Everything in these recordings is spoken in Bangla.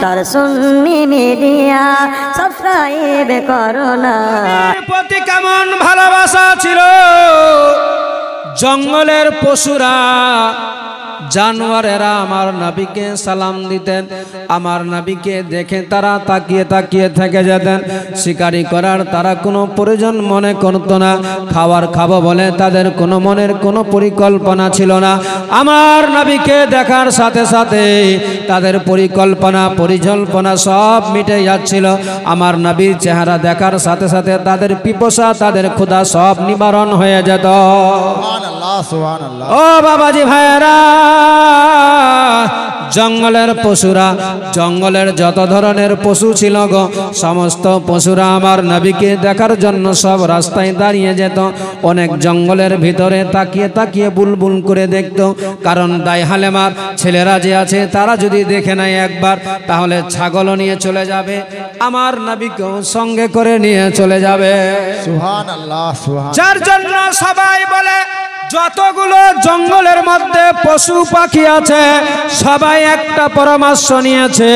তার সুন্নি মিডিয়া সাবস্ক্রাইব করো না। প্রতি কেমন ভালোবাসা ছিল, জঙ্গলের পশুরা জানোয়ারেরা আমার নবীকে সালাম দিতেন, আমার নবীকে দেখে তারা তাকিয়ে তাকিয়ে থেকে যেতেন। শিকারি করার তারা কোনো প্রয়োজন মনে করত না, খাবার খাবো বলে তাদের কোনো মনের কোনো পরিকল্পনা ছিল না। আমার নবীকে দেখার সাথে সাথে তাদের পরিকল্পনা সব মিটে যাচ্ছিল। আমার নবীর চেহারা দেখার সাথে সাথে তাদের পিপাসা, তাদের ক্ষুধা সব নিবারণ হয়ে যেত। ও বাবাজি ভাইয়েরা, জঙ্গলের পশুরা, জঙ্গলের যত ধরনের পশু ছিল গো, সমস্ত পশুরা আমার নবীকে দেখার জন্য সব রাস্তায় দাঁড়িয়ে যেত। অনেক জঙ্গলের ভিতরে তাকিয়ে তাকিয়ে বুলবুল করে দেখত, কারণ দাই হালেমার ছেলেরা যে আছে তারা যদি দেখে নেয় একবার, তাহলে ছাগলও নিয়ে চলে যাবে, আমার নবীকেও সঙ্গে করে নিয়ে চলে যাবে। সুবহানাল্লাহ, সুবহানাল্লাহ। যার জন্য সবাই বলে যতগুলো জঙ্গলের মধ্যে পশু পাখি আছে সবাই একটা পরামর্শ নিয়েছে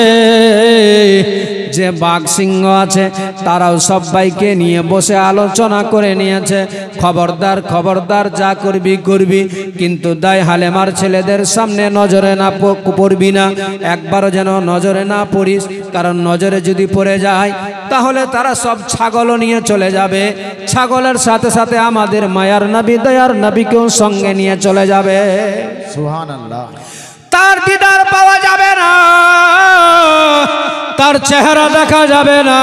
যে বাঘ সিংহ আছে তারাও সবাইকে নিয়ে বসে আলোচনা করে নিয়েছে, খবরদার খবরদার যা করবি করবি, কিন্তু দাই হালেমার ছেলেদের সামনে নজরে না পড়বি না, একবারও যেন নজরে না পড়িস, কারণ নজরে যদি পড়ে যায় তাহলে তারা সব ছাগলও নিয়ে চলে যাবে, ছাগলের সাথে সাথে আমাদের মায়ার নবী দয়ার নবীকেও সঙ্গে নিয়ে চলে যাবে। সুবহানাল্লাহ। তার দিদার পাওয়া যাবে না, তার চেহারা দেখা যাবে না,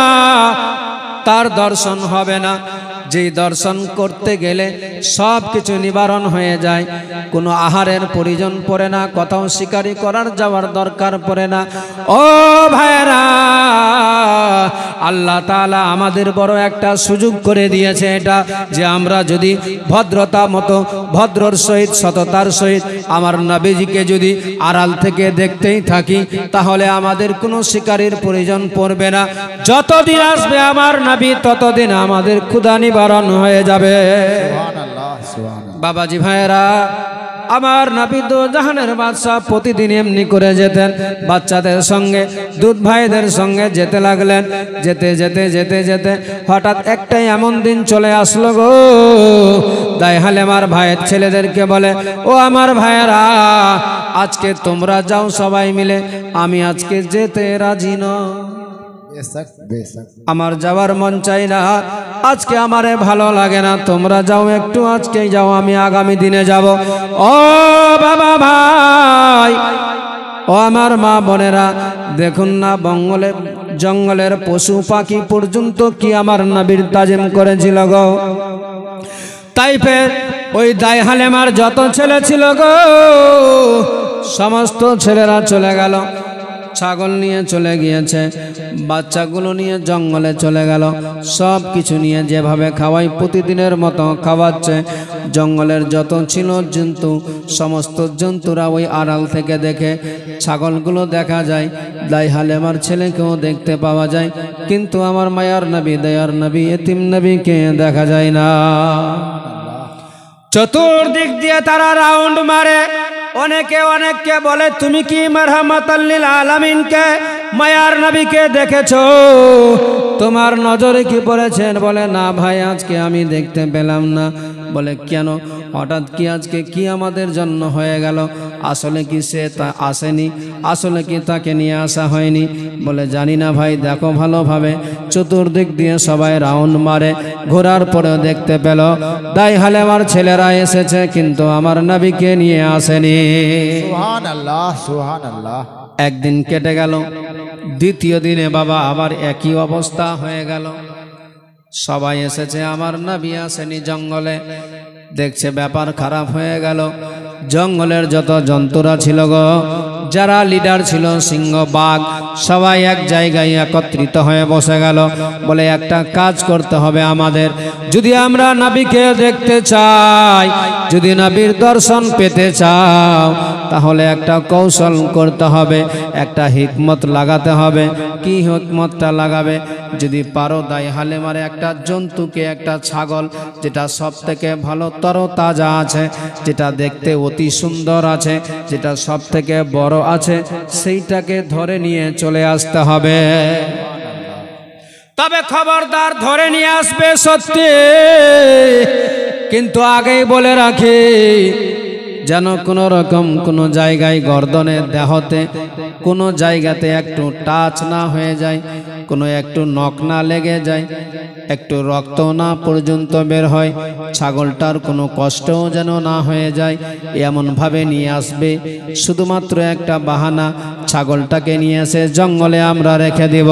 তার দর্শন হবে না। যেই দর্শন করতে গেলে সব কিছু নিবারণ হয়ে যায়, কোনো আহারের প্রয়োজন পড়ে না, কোথাও শিকারি করার যাওয়ার দরকার পড়ে না। ও ভাইরা, আল্লাহ তাআলা আমাদের বড় একটা সুযোগ করে দিয়েছে এটা, যে আমরা যদি ভদ্রতা মতো ভদ্রর সহিত সততার সহিত আমার নবীজিকে যদি আড়াল থেকে দেখতেই থাকি, তাহলে আমাদের কোনো শিকারির প্রয়োজন পড়বে না। যতদিন আসবে আমার নবী ততদিন আমাদের ক্ষুধা নিবারণ হয়ে যাবে। সুবহানাল্লাহ, সুবহানাল্লাহ। বাবাজি ভাইয়েরা, আমার নবী দো জাহানের বাদশা প্রতিদিন এমনি করে যেতেন, বাচ্চাদের সঙ্গে দুধ ভাইদের সঙ্গে যেতে লাগলেন। যেতে যেতে যেতে যেতে হঠাৎ একটাই এমন দিন চলে আসলো গো, দাই হালেমার ভাইয়ের ছেলেদেরকে বলে, ও আমার ভাইয়েরা, আজকে তোমরা যাও সবাই মিলে, আমি আজকে যেতে রাজি নই, আমার যাওয়ার মন চাই না, আজকে আমারে ভালো লাগে না, তোমরা যাও একটু, আজকেই যাও, আমি আগামী দিনে যাব। ও বাবা ভাই, ও আমার মা বোনেরা, দেখুন না জঙ্গলের পশু পাখি পর্যন্ত কি আমার নবীর তাজিম করেছিল গো। তাইফের ওই দাই হালেমার যত ছেলে ছিল গো, সমস্ত ছেলেরা চলে গেল, ছাগল নিয়ে চলে গিয়েছে, বাচ্চাগুলো নিয়ে জঙ্গলে চলে গেল, সব কিছু নিয়ে যেভাবে খাওয়াই প্রতিদিনের মতো খাওয়াচ্ছে। জঙ্গলের যত ছিল জন্তু, সমস্ত জন্তুরা ওই আড়াল থেকে দেখে, ছাগলগুলো দেখা যায়, দাই হালেমার ছেলেকেও দেখতে পাওয়া যায়, কিন্তু আমার মায়ার নবী দয়ার নবী এতিম নবীকে দেখা যায় না। চতুর্দিক দিয়ে তারা রাউন্ড মারে, অনেকে অনেককে বলে, তুমি কি মারহামাতাল লিল আলামিনকে মায়ার নবীকে দেখেছো, তোমার নজরে কি পড়েছেন? বলে না ভাই, আজকে আমি দেখতে পেলাম না। বলে কেন, হঠাৎ কি আজকে কি আমাদের জন্য হয়ে গেল? আসলে কি সে আসেনি? আসলে কি তাকে নিয়ে আসা হয়নি? বলে জানি না ভাই, দেখো ভালোভাবে। চতুর্দিক দিয়ে সবাই রাউন্ড মারে, ঘোরার পরেও দেখতে পেল দাই হালেমার ছেলেরা এসেছে, কিন্তু আমার নবীকে নিয়ে আসেনি। সুবহানাল্লাহ, সুবহানাল্লাহ। একদিন কেটে গেল, দ্বিতীয় দিনে বাবা আবার একই অবস্থা হয়ে গেল, সবাই এসেছে, আমার নবী আসেনি। জঙ্গলে দেখছে ব্যাপার খারাপ হয়ে গেল। জঙ্গলের যত জন্তুরা ছিল গো, যারা লিডার ছিল, সিংহ বাঘ, সবাই এক জায়গায় একত্রিত হয়ে বসে গেল। বলে একটা কাজ করতে হবে আমাদের, যদি আমরা নবীকে দেখতে চাই, যদি নবীর দর্শন পেতে চাও, তাহলে একটা কৌশল করতে হবে, একটা হিকমত লাগাতে হবে। কি হিকমতটা লাগাবে? যদি পারো দাই হালেমারে একটা জন্তুকে, একটা ছাগল যেটা সব থেকে ভালো তরতাজা আছে, যেটা দেখতে অতি সুন্দর আছে, যেটা সব থেকে বড় আছে, সেইটাকে ধরে নিয়ে চলে আসতে হবে। তবে খবরদার ধরে নিয়ে আসবে সত্যি, কিন্তু আগেই বলে রাখি যেন কোনো রকম কোনো জায়গায় গর্দনে দেহতে কোনো জায়গাতে একটু টাচ না হয়ে যায়, কোনো একটু নখ না লেগে যায়, একটু রক্ত না পর্যন্ত বের হয়, ছাগলটার কোনো কষ্টও যেন না হয়ে যায়, এমনভাবে নিয়ে আসবে। শুধুমাত্র একটা বাহানা, ছাগলটাকে নিয়ে এসে জঙ্গলে আমরা রেখে দেব।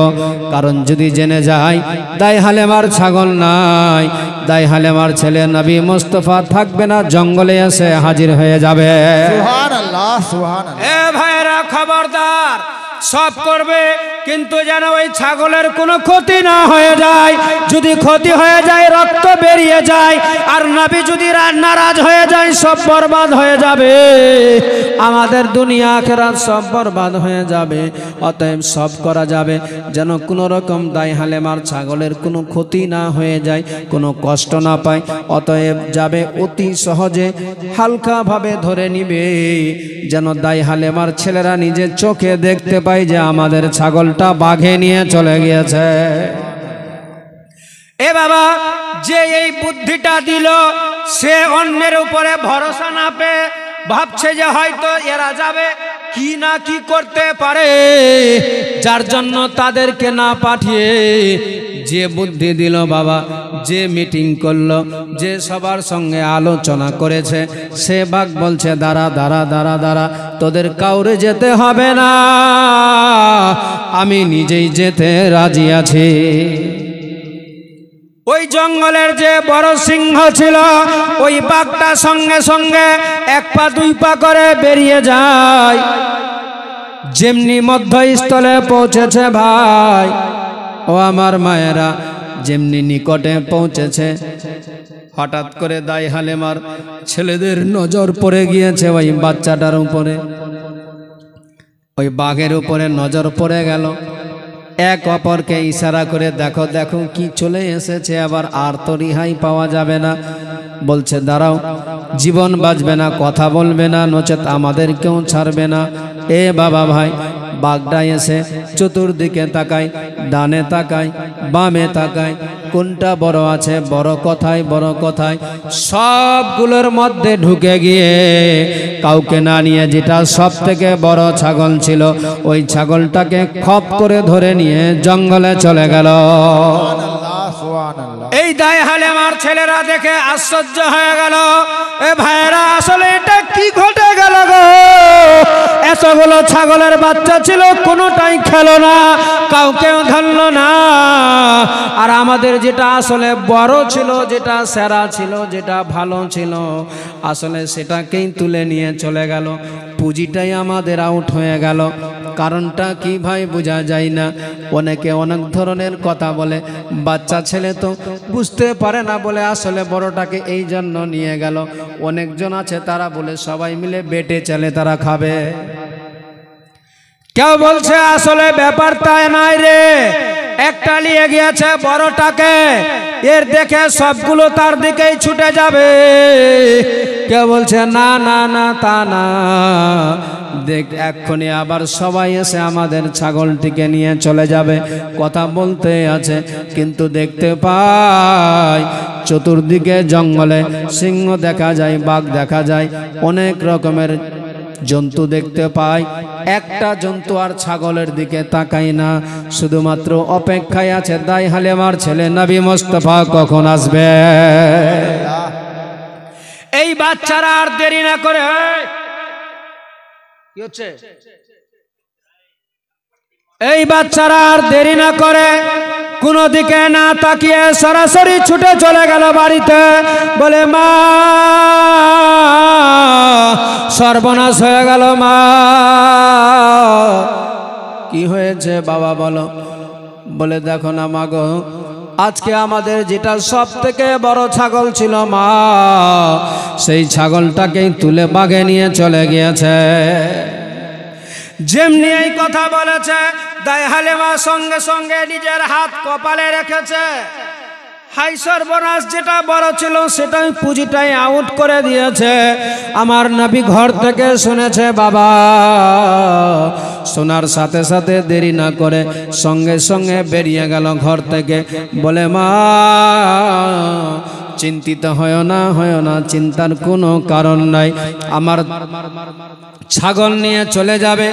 কারণ যদি জেনে যাই দাই হালেমার ছাগল নাই, দাই হালেমার ছেলে নবী মুস্তাফা থাকবে না, জঙ্গলে এসে হাজির হয়ে যাবে। সুবহানাল্লাহ, সুবহানাল্লাহ। এ ভাইরা খবরদার, সব করবে কিন্তু যেন ওই ছাগলের কোনো ক্ষতি না হয়ে যায়। যদি ক্ষতি হয়ে যায়, রক্ত বেরিয়ে যায়, আর নবী যদি নারাজ হয়ে যায়, সব বরবাদ হয়ে যাবে, আমাদের দুনিয়া আখিরাত সব বরবাদ হয়ে যাবে। অতএব সব করা যাবে যেন কোনো রকম দাই হালেমার ছাগলের কোনো ক্ষতি না হয়ে যায়, কোনো কষ্ট না পায়। অতএব যাবে অতি সহজে, হালকাভাবে ধরে নিবে, যেন দাই হালেমার ছেলেরা নিজের চোখে দেখতে পায় যে আমাদের ছাগলটা বাঘে নিয়ে চলে গিয়েছে। এ বাবা, যে এই বুদ্ধিটা দিল, সে অন্যের উপরে ভরসা না পেয়ে ভাবছে যে হয়তো এরা যাবে কি না কি করতে পারে, যার জন্য তাদেরকে না পাঠিয়ে যে বুদ্ধি দিল বাবা, যে মিটিং করলো, যে সবার সঙ্গে আলোচনা করেছে, সে বাঘ বলছে দাঁড়া দাঁড়া দাঁড়া দাঁড়া, তোদের কাউরে যেতে হবে না, আমি নিজেই যেতে রাজি আছি। ওই জঙ্গলের যে বড় সিংহ ছিল, ওই বাঘটা সঙ্গে সঙ্গে এক পা দুই পা করে বেরিয়ে যায়। যেমনি মধ্যস্থলে পৌঁছেছে ভাই ও আমার মায়েরা, যেমনি নিকটে পৌঁছেছে, হঠাৎ করে দাই হালেমার ছেলেদের নজর পড়ে গিয়েছে ওই বাচ্চাটার উপরে। ওই বাঘের উপরে নজর পড়ে গেল। এক অপরকে ইশারা করে দেখো দেখো কি চলে এসেছে, আবার আর তো রিহাই পাওয়া যাবে না। বলছে দাঁড়াও, জীবন বাঁচবে না, কথা বলবে না, নচেত আমাদেরকেও ছাড়বে না। এ বাবা ভাই, বাঘটা এসে চতুর্দিকে তাকায়, ডানে তাকায়, বামে তাকায়, কোনটা বড় আছে, বড় কথায় বড় কথায়, সবগুলোর মধ্যে ঢুকে গিয়ে কাউকে না নিয়ে যেটা সব থেকে বড় ছাগল ছিল, ওই ছাগলটাকে খপ করে ধরে নিয়ে জঙ্গলে চলে গেল। এই দাই হালেমার ছেলেরা দেখে আশ্চর্য হয়ে গেল। এ ভাইরা, আসলে এটা কি ঘটে গেল গো? এতগুলো ছাগলের বাচ্চা ছিল, কোনোটাই খেলো না, কাউকেও ধরলো না, আর আমাদের যেটা আসলে বড় ছিল, যেটা সেরা ছিল, যেটা ভালো ছিল, আসলে সেটাকেই তুলে নিয়ে চলে গেল। পুঁজিটাই আমাদের আউট হয়ে গেল। কারণটা কি ভাই বোঝা যায় না। অনেকে অনেক ধরনের কথা বলে, বাচ্চা ছেলে তো বুঝতে পারে না বলে আসলে বড়টাকে এই জন্য নিয়ে গেল। অনেকজন আছে তারা বলে সবাই মিলে বেটে চলে তারা খাবে। কেউ বলছে আসলে ব্যাপারটা নাই রে, একটা নিয়ে গিয়েছে বড়টাকে, এর দেখে সবগুলো তার দিকেই ছুটে যাবে। কেউ বলছে না না না, তা না, দেখ এক্ষুনি আবার সবাই এসে আমাদের ছাগলটিকে নিয়ে চলে যাবে। কথা বলতে আছে, কিন্তু দেখতে পাই চতুর্দিকে জঙ্গলে সিংহ দেখা যায়, বাঘ দেখা যায়, অনেক রকমের জন্তু দেখতে পাই। একটা জন্তু আর ছাগলের দিকে তাকাই না, শুধুমাত্র অপেক্ষায় আছে দাই হালেমার ছেলে নবী মুস্তাফা কখন আসবে। এই বাচ্চারা আর দেরি না করে, কি হচ্ছে, এই বাচ্চারা আর দেরি না করে কোনো দিকে না তাকিয়ে সরাসরি ছুটে চলে গেল বাড়িতে। বলে মা, সর্বনাশ হয়ে গেল মা। কি হয়েছে বাবা বলো? বলে দেখো না মা গো, আজকে আমাদের যেটা সব থেকে বড় ছাগল ছিল মা, সেই ছাগলটাকেই তুলে বাঘে নিয়ে চলে গিয়েছে। যেমনি এই কথা বলেছে, দাই হালেমা সঙ্গে সঙ্গে নিজের হাত কপালে রেখেছে। হাই সর্বনাশ, যেটা বড় ছিল সেটাই পুঁজিটাই আউট করে দিয়েছে। আমার নবী ঘর থেকে শুনেছে বাবা, শোনার সাথে সাথে দেরি না করে সঙ্গে সঙ্গে বেরিয়ে গেল ঘর থেকে। বলে মা চিন্তিত হয় না, চিন্তার কোনো কারণ নাই। আমার ছাগল নিয়ে চলে যাবে,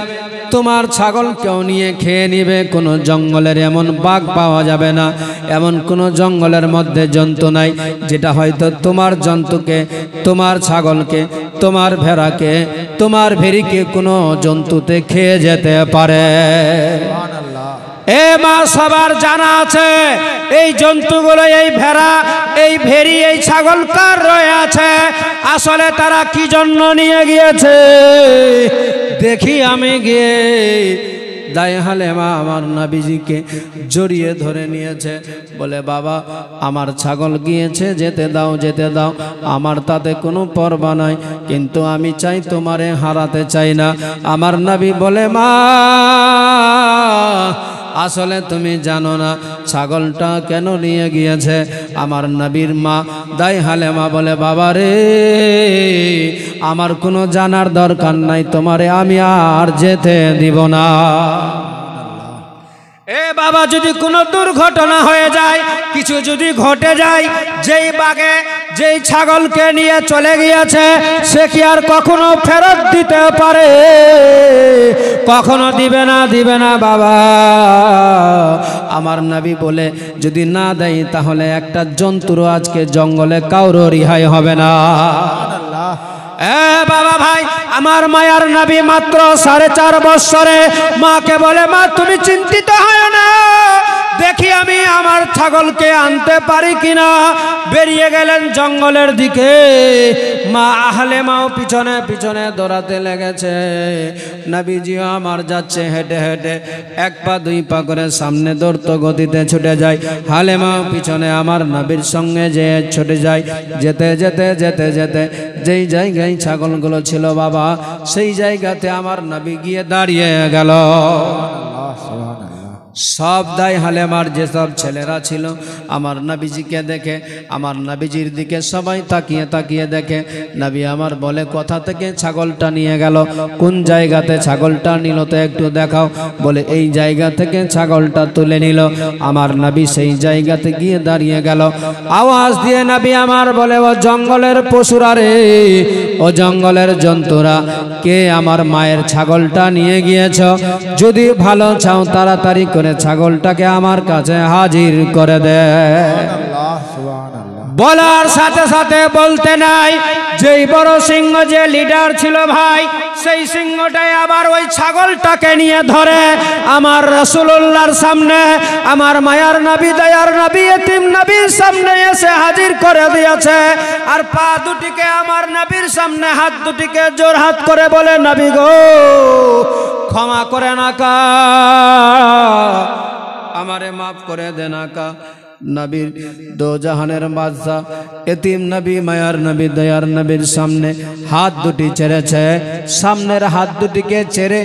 তোমার ছাগল কেউ নিয়ে খেয়ে নিবে। কোনো জঙ্গলের এমন বাঘ পাওয়া যাবে না, এমন কোনো জঙ্গলের মধ্যে জন্তু নাই যেটা হয়তো তোমার জন্তুকে, তোমার ছাগলকে, তোমার ভেড়াকে, তোমার ভেড়িকে কোনো জন্তুতে খেয়ে যেতে পারে। এ মা, সবার জানা আছে এই জন্তুগুলো, এই ভেড়া, এই ভেড়ি, এই ছাগল কার রয়ে আছে, আসলে তারা কি জন্য নিয়ে গিয়েছে দেখি আমি গিয়ে। দাই হালেমা আমার নবীজিকে জড়িয়ে ধরে নিয়েছে। বলে বাবা, আমার ছাগল গিয়েছে, যেতে দাও, যেতে দাও, আমার তাতে কোনো পরবা নাই, কিন্তু আমি চাই তোমারে হারাতে চাই না। আমার নবী বলে মা আসলে তুমি জানো না ছাগলটা কেন নিয়ে গিয়েছে। আমার নবীর মা দাই হালেমা বলে বাবা রে, আমার কোনো জানার দরকার নাই, তোমারে আমি আর যেতে দিব না। এ বাবা, যদি কোনো দুর্ঘটনা হয়ে যায়, কিছু যদি ঘটে যায়, যেই বাঘে যেই ছাগলকে নিয়ে চলে গিয়েছে সে কি আর কখনো ফেরত দিতে পারে? কখনো দিবে না, দিবে না বাবা। আমার নবী বলে যদি না দেয় তাহলে একটা জন্তুরও আজকে জঙ্গলে কাউরো রিহাই হবে না। এ বাবা ভাই, আমার মায়ার নবী মাত্র 4.5 বছরে মাকে বলে মা তুমি চিন্তিত হয় না, দেখি আমি আমার ছাগলকে আনতে পারি কিনা। বেরিয়ে গেলেন জঙ্গলের দিকে। মা হালেমাও পিছনে পিছনে দৌড়াতে লেগেছে। নবীজিও আমার যাচ্ছে হেঁটে হেঁটে, 1 পা 2 পা করে সামনে দৌড়তো গতিতে ছুটে যায়। হালেমাও পিছনে আমার নবীর সঙ্গে যে ছুটে যায়। যেতে যেতে যেতে যেতে যেই জায়গায় ছাগলগুলো ছিল বাবা, সেই জায়গাতে আমার নবী গিয়ে দাঁড়িয়ে গেল। সব দাই হালেমার যেসব ছেলেরা ছিল আমার নবীজিকে দেখে, আমার নবীজির দিকে সবাই তাকিয়ে তাকিয়ে দেখে। নবী আমার বলে কোথা থেকে ছাগলটা নিয়ে গেল, কোন জায়গাতে ছাগলটা নিল তো একটু দেখাও। বলে এই জায়গা থেকে ছাগলটা তুলে নিল। আমার নবী সেই জায়গাতে গিয়ে দাঁড়িয়ে গেল। আওয়াজ দিয়ে নবী আমার বলে ও জঙ্গলের পশুরা রে, ও জঙ্গলের জন্তুরা, কে আমার মায়ের ছাগলটা নিয়ে গিয়েছ? যদি ভালো চাও তাড়াতাড়ি করে ছাগলটাকে আমার কাছে হাজির করে দে। বলার সাথে সাথে বলতে নাই, যেই বড় সিংহ যে লিডার ছিল ভাই, সেই সিংহটাই আবার ওই ছাগলটাকে নিয়ে ধরে আমার রাসূলুল্লাহর সামনে, আমার মায়ার নবী দয়ার নবী এতিম নবীর সামনে এসে হাজির করে দিয়েছে। আর পা দুটিকে আমার নবীর সামনে, হাত দুটিকে জোর হাত করে বলে নবী গো ক্ষমা করে না কা, আমারে মাফ করে দে না কা। নবীর দো জাহানের বাদশা এতিম নবী মায়ার নবী দয়ার নবীর সামনে হাত দুটি ছেড়েছে। সামনের হাত দুটিকে ছেড়ে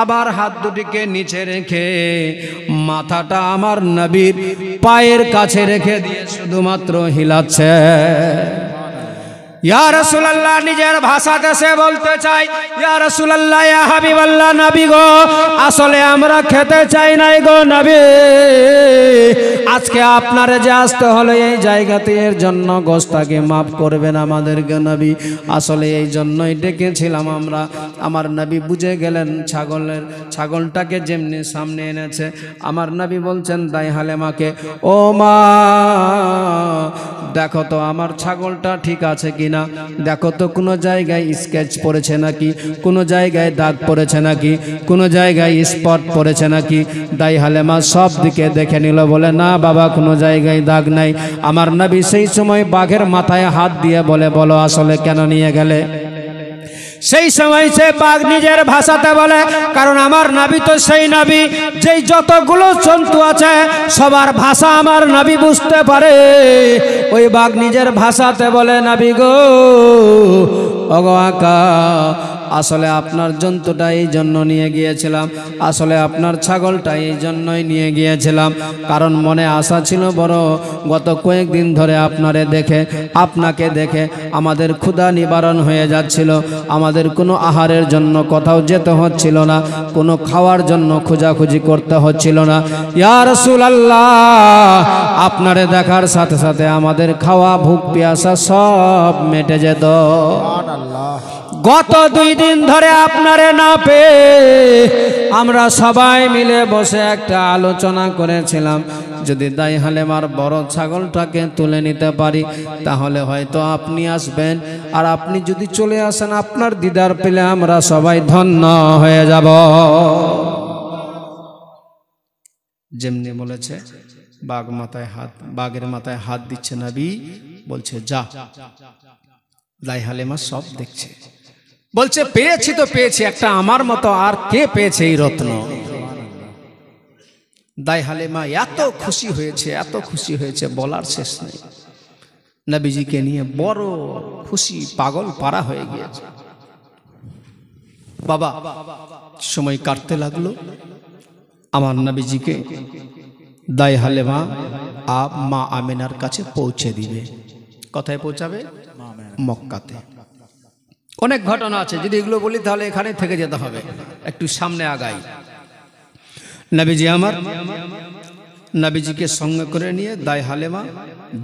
আবার হাত দুটিকে নিচে রেখে মাথাটা আমার নবীর পায়ের কাছে রেখে দিয়ে শুধুমাত্র হিলাচ্ছে। ইয়া রাসূলুল্লাহ নিজের ভাষাতে সে বলতে চাই, ইয়া রাসূলুল্লাহ ইয়া হাবিবাল্লাহ নবী গো, আসলে আমরা খেতে চাই নাই গো নবী, আজকে আপনারে যে আসতে হলো এই জায়গাতে, এর জন্য গোশতাকে মাফ করবেন আমাদেরকে নবী, আসলে এই জন্যই ডেকেছিলাম আমরা। আমার নবী বুঝে গেলেন ছাগলটাকে যেমনি সামনে এনেছে। আমার নবী বলছেন দাই হালেমাকে, ও মা দেখো তো আমার ছাগলটা ঠিক আছে কিনা, দেখো তো কোনো জায়গায় স্কেচ পড়েছে নাকি, কোনো জায়গায় দাগ পড়েছে নাকি, কোনো জায়গায় স্পট পড়েছে নাকি। দাই হালেমা সব দিকে দেখে নিল। বলে না বাবা, কোনো জায়গায় দাগ নাই। আমার নবী সেই সময় বাঘের মাথায় হাত দিয়ে বলে বলো আসলে কেন নিয়ে গেলে? সেই সময় সে বাঘ নিজের ভাষাতে বলে, কারণ আমার নবী তো সেই নবী যেই যতগুলো জন্তু আছে সবার ভাষা আমার নবী বুঝতে পারে। ওই বাঘ নিজের ভাষাতে বলে নবী গো, ওগো আকা আসলে আপনার জন্তুটা এই জন্য নিয়ে গিয়েছিলাম, আসলে আপনার ছাগলটা এই জন্যই নিয়ে গিয়েছিলাম, কারণ মনে আশা ছিল বড়, গত কয়েকদিন ধরে আপনাকে দেখে আমাদের ক্ষুধা নিবারণ হয়ে যাচ্ছিল, আমাদের কোনো আহারের জন্য কোথাও যেতে হচ্ছিল না, কোনো খাওয়ার জন্য খোঁজাখুঁজি করতে হচ্ছিল না। ইয়া রাসূলুল্লাহ, আপনারে দেখার সাথে সাথে আমাদের খাওয়া ভুক পিয়াসা সব মেটে যেত। গত 2 দিন ধরে আপনারে না পেয়ে আমরা সবাই মিলে বসে একটা আলোচনা করেছিলাম, যদি দাই হালেমার বড় ছাগলটাকে তুলে নিতে পারি তাহলে হয়তো আপনি আসবেন, আর আপনি যদি চলে আসেন আপনার দিদার পেলে আমরা সবাই ধন্য হয়ে যাব। যেমনি বলেছে বাঘের মাথায় হাত দিচ্ছে নবী, বলছে যা, দাই হালেমা সব দেখছে, বলছে পেয়েছি তো পেয়েছি, একটা আমার মতো আর কে পেয়েছে এই রত্ন। দাই হালেমা এত খুশি হয়েছে, এত খুশি হয়েছে বলার শেষ নেই। নবীজিকে নিয়ে বড় খুশি, পাগল পারা হয়ে গিয়েছে। বাবা সময় কাটতে লাগলো, আমার নবীজিকে দাই হালেমা মা আমেনার কাছে পৌঁছে দিবে। কোথায় পৌঁছাবে? মক্কাতে। অনেক ঘটনা আছে, যদি এগুলো বলি তাহলে এখানে থেকে যেতে হবে, একটু সামনে আগাই। নবীজি আমার নবীজিকে সঙ্গে করে নিয়ে দাই হালেমা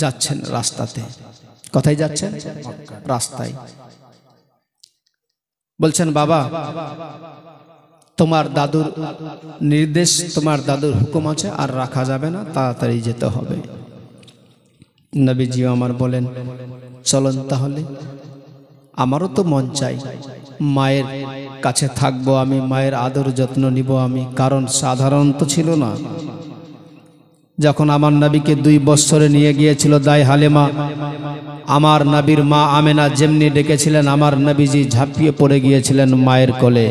যাচ্ছেন রাস্তাতে। কোথায় যাচ্ছেন? রাস্তায়। বলছেন বাবা তোমার দাদুর নির্দেশ, তোমার দাদুর হুকুম আছে, আর রাখা যাবে না, তাড়াতাড়ি যেতে হবে। নবীজি আমার বলেন চলুন তাহলে। আমারও তো মন চাই মায়ের কাছে থাকবো আমি, মায়ের আদর যত্ন নিব আমি, কারণ সাধারণ তো ছিল না। যখন আমার নবীকে 2 বছরে নিয়ে গিয়েছিল দাই হালেমা, আমার নবীর মা আমেনা যেমনি ডেকেছিলেন, আমার নবীজি ঝাঁপিয়ে পড়ে গিয়েছিলেন মায়ের কোলে।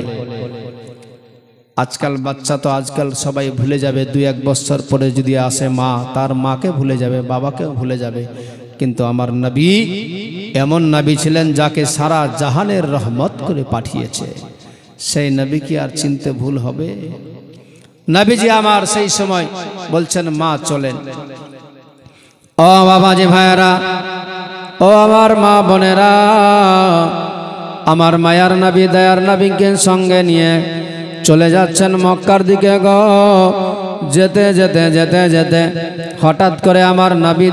আজকাল বাচ্চা তো আজকাল সবাই ভুলে যাবে, 2-1 বছর পরে যদি আসে মা, তার মাকে ভুলে যাবে, বাবাকেও ভুলে যাবে। কিন্তু আমার নবী এমন নবী ছিলেন যাকে সারা জাহানের রহমত করে পাঠিয়েছে, সেই নবী কি আর চিনতে ভুল হবে? নবীজি আমার সেই সময় বলছেন মা চলেন। ও বাবাজি ভাইয়েরা, ও আমার মা বোনেরা, আমার মায়ার নবী দয়ার নবীকে সঙ্গে নিয়ে চলে যাচ্ছেন মক্কার দিকে গো। যেতে যেতে যেতে যেতে হঠাৎ করে আমার নবী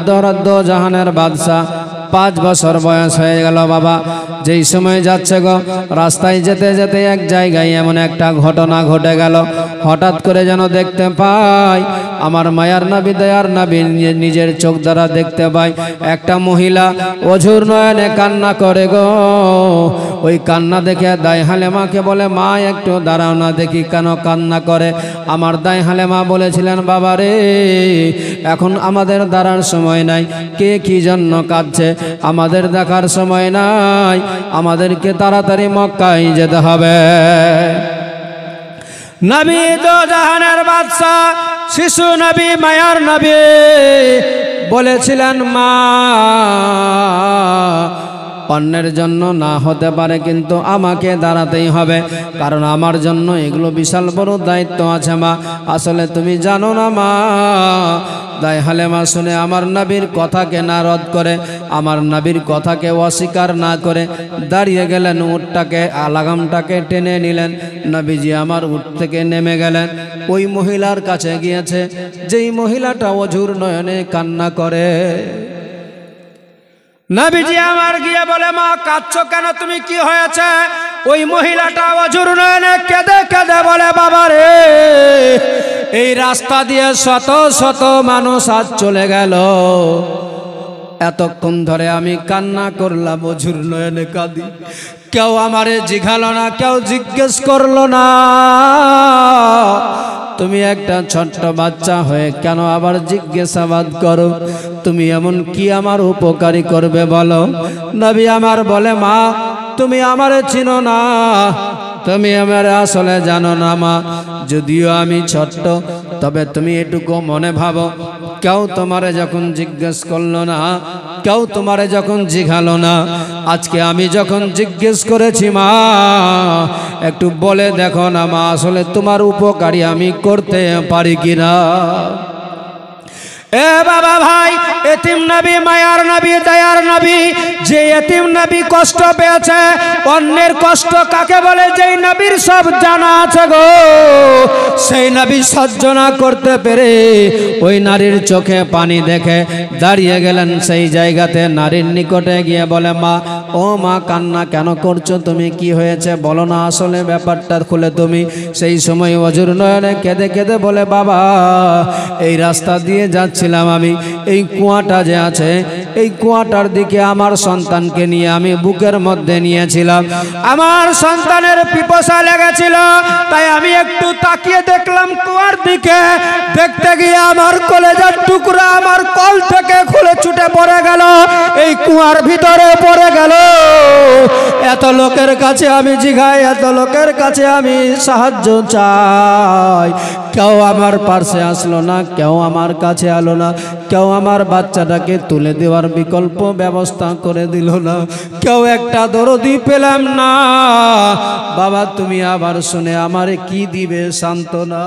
দো জাহানের বাদশা, 5 বছর বয়স হয়ে গেল বাবা। যেই সময় যাচ্ছে গো, রাস্তায় যেতে যেতে এক জায়গায় এমন একটা ঘটনা ঘটে গেল। হঠাৎ করে যেন দেখতে পাই, আমার মায়ার নবী দয়ার নবী নিজের চোখ দ্বারা দেখতে পাই একটা মহিলা অঝুর নয়নে কান্না করে গো। ওই কান্না দেখে দাই হালেমাকে বলে মা একটু দাঁড়াও না দেখি কেন কান্না করে। আমার দাই হালেমা বলেছিলেন বাবা রে, এখন আমাদের দাঁড়ার সময় নাই, কে কি জন্য কাঁদছে আমাদের দেখার সময় নাই, আমাদেরকে তাড়াতাড়ি মক্কায় যেতে হবে। নবী দো জাহানের বাদশা, শিশু নবী মায়ার নবী বলেছিলেন মা অন্যের জন্য না হতে পারে, কিন্তু আমাকে দাঁড়াতেই হবে, কারণ আমার জন্য এগুলো বিশাল বড় দায়িত্ব আছে মা। আসলে তুমি জানো না মা। দাই হালেমা শুনে আমার নবীর কথাকে না রদ করে, আমার নবীর কথাকে অস্বীকার না করে দাঁড়িয়ে গেলেন, উটটাকে লাগামটাকে টেনে নিলেন। নবীজি আমার উট থেকে নেমে গেলেন, ওই মহিলার কাছে গিয়েছে যেই মহিলাটা অঝুর নয়নে কান্না করে। নবীজি আমার গিয়ে বলে মা কাঁদছো কেন, তুমি কি হয়েছে? ওই মহিলাটা অঝুর নয়নে কেঁদে কেঁদে বলে বাবা রে, এই রাস্তা দিয়ে শত শত মানুষ আজ চলে গেল, এতক্ষণ ধরে আমি কান্না করলাম, অঝুর নয়নে কাঁদি, কেউ আমারে জিজ্ঞালো না, কেউ জিজ্ঞেস করলো না। তুমি একটা ছোট্ট বাচ্চা হয়ে কেন আবার জিজ্ঞাসাবাদ করো? তুমি এমন কি আমার উপকারী করবে বলো? নবী আমার বলে মা তুমি আমারে চিনো না, তুমি আমারে আসলে জানো না মা। যদিও আমি ছোট্ট, তবে তুমি এটুকু মনে ভাবো, কেউ তোমারে যখন জিজ্ঞেস করলো না, কেউ তোমারে যখন জিজ্ঞালো না, আজকে আমি যখন জিজ্ঞেস করেছি মা একটু বলে দেখো না মা আসলে তোমার উপকারী আমি করতে পারি কিনা। এ বাবা ভাই, এতিম নবী মায়ার নবী দয়ার নবী, যে এতিম নবী কষ্ট পেয়েছে, অন্যের কষ্ট কাকে বলে যেই নবীর সব জানা আছে গো, সেই নবী সহ্য না করতে পেরে ওই নারীর চোখে পানি দেখে দাঁড়িয়ে গেলেন সেই জায়গাতে, নারীর নিকটে গিয়ে বলে মা, ও মা কান্না কেন করছো তুমি, কি হয়েছে বলো না আসলে ব্যাপারটা খুলে তুমি। সেই সময় অজুর নয়নে কেঁদে কেঁদে বলে বাবা এই রাস্তা দিয়ে যাচ্ছিলাম আমি, এই কুয়াটা যে আছে এই কুয়াটার দিকে আমার সন্তানকে নিয়ে আমি বুকের মধ্যে নিয়েছিলাম, আমার সন্তানের পিপাসা লেগেছিল, তাই আমি একটু তাকিয়ে দেখলাম কুয়ার দিকে, দেখতে গিয়ে আমার কলেজার টুকরা আমার কল থেকে খুলে ছুটে পড়ে গেল, এই কুয়ার ভিতরে পড়ে গেল। এত লোকের কাছে আমি জিগাই, এত লোকের কাছে আমি সাহায্য চাই, কেউ আমার পাশে আসলো না, কেউ আমার কাছে আলো না, কেউ আমার বাচ্চাটাকে তুলে দেওয়ার বিকল্প ব্যবস্থা করে দিল না, কেউ একটা দরদি পেলাম না। বাবা তুমি আবার শুনে আমারে কি দিবে সান্ত্বনা।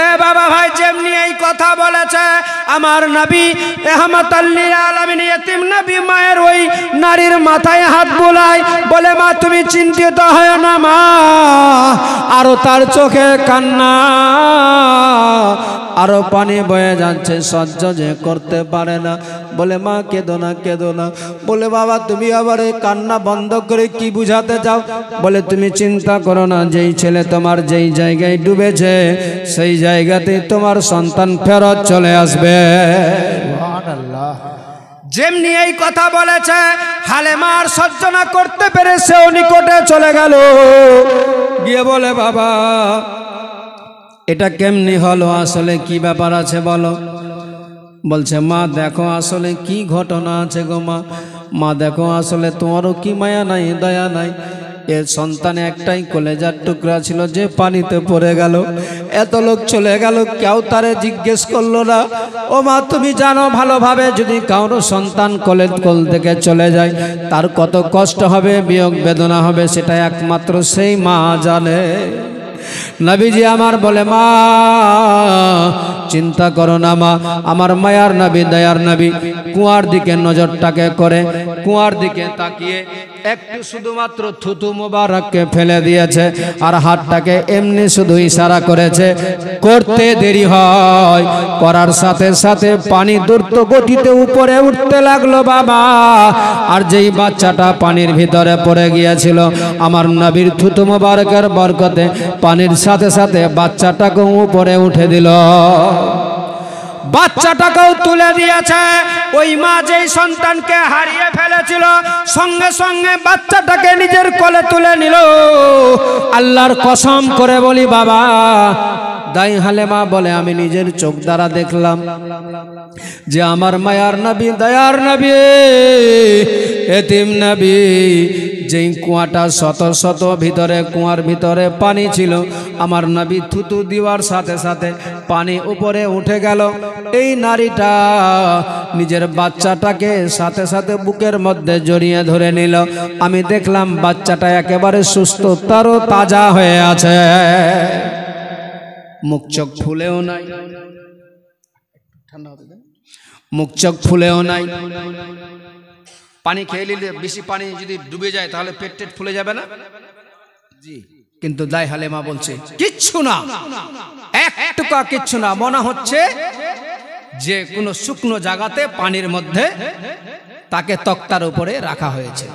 এ বাবা ভাই, যেমনি এই কথা বলেছে আমার নবী রাহমাতাল লিল আলামিন, এতিম নবী মায়ের ওই নারীর মাথায় হাত বোলায়, বলে মা তুমি চিন্তিত হয় না মা, আরো তার চোখে কান্না, আরো পানি বয়ে যাচ্ছে, সহ্য যে করতে পারে না, বলে মা কেঁদো না কেঁদো না। বলে বাবা তুমি আবার এই কান্না বন্ধ করে কি বুঝাতে চাও, বলে তুমি চিন্তা করো না, যেই ছেলে তোমার যেই জায়গায় ডুবেছে সেই জায়গাতে তোমার সন্তান ফেরত চলে আসবে। সুবহানাল্লাহ। যেমনি এই কথা বলেছে হালেমার সহ্য না করতে পেরে সেও নিকটে চলে গেল, গিয়ে বলে বাবা এটা কেমনি হলো, আসলে কি ব্যাপার আছে বলো। বলছে মা দেখো আসলে কি ঘটনা আছে গো মা, মা দেখো আসলে তোমারও কি মায়া নাই দয়া নাই, এর সন্তানে একটাই কলেজার টুকরা ছিল যে পানিতে পড়ে গেল, এত লোক চলে গেল কেউ তারে জিজ্ঞেস করলো না। ও মা তুমি জানো ভালোভাবে, যদি কারো সন্তান কোল থেকে চলে যায় তার কত কষ্ট হবে, বিয়োগ বেদনা হবে, সেটা একমাত্র সেই মা জানে। নবীজি আমার বলে মা চিন্তা করো না মা, আমার মায়ার নবী দয়ার নবী কুয়ার দিকে নজরটাকে করে, কুয়ার দিকে তাকিয়ে একটু শুধুমাত্র থুতু মোবারককে ফেলে দিয়েছে, আর হাতটাকে এমনি শুধু ইশারা করেছে, করতে দেরি হয়, করার সাথে সাথে পানি দ্রুত গতিতে উপরে উঠতে লাগলো বাবা। আর যেই বাচ্চাটা পানির ভিতরে পড়ে গিয়েছিল, আমার নবীর থুতু মোবারকের বরকতে পানির সাথে সাথে বাচ্চাটাকে উপরে উঠে দিল, বাচ্চাটাকেও তুলে দিয়েছে। ওই মা যেই সন্তানকে হারিয়ে ফেলেছিল সঙ্গে সঙ্গে বাচ্চাটাকে নিজের কোলে তুলে নিল। আল্লাহর কসম করে বলি বাবা, দাই হালেমা বলে আমি নিজের চোখ দ্বারা দেখলাম যে আমার মায়ার নবী দয়ার নবী এতিম নবী, যেই কুয়াটা শত শত ভিতরে, কুয়ার ভিতরে পানি ছিল, আমার নবী থুতু দেওয়ার সাথে সাথে পানি উপরে উঠে গেল। এই নারীটা নিজের বাচ্চাটাকে সাথে সাথে বুকের মধ্যে জড়িয়ে ধরে নিল। আমি দেখলাম বাচ্চাটা একেবারে সুস্থ তারও তাজা হয়ে আছে, মুখ চোখ ফুলেও নাই, মুখ চোখ ফুলেও নাই। পানি খেয়ে নিলে বেশি পানি যদি ডুবে যায় তাহলে পেট টেট ফুলে যাবে না জি, কিন্তু দাই হালেমা বলছে কিচ্ছু না, এক টুকা কিচ্ছু না, মনে হচ্ছে যে কোনো শুকনো জায়গাতে পানির মধ্যে তাকে তক্তার উপরে রাখা হয়েছে।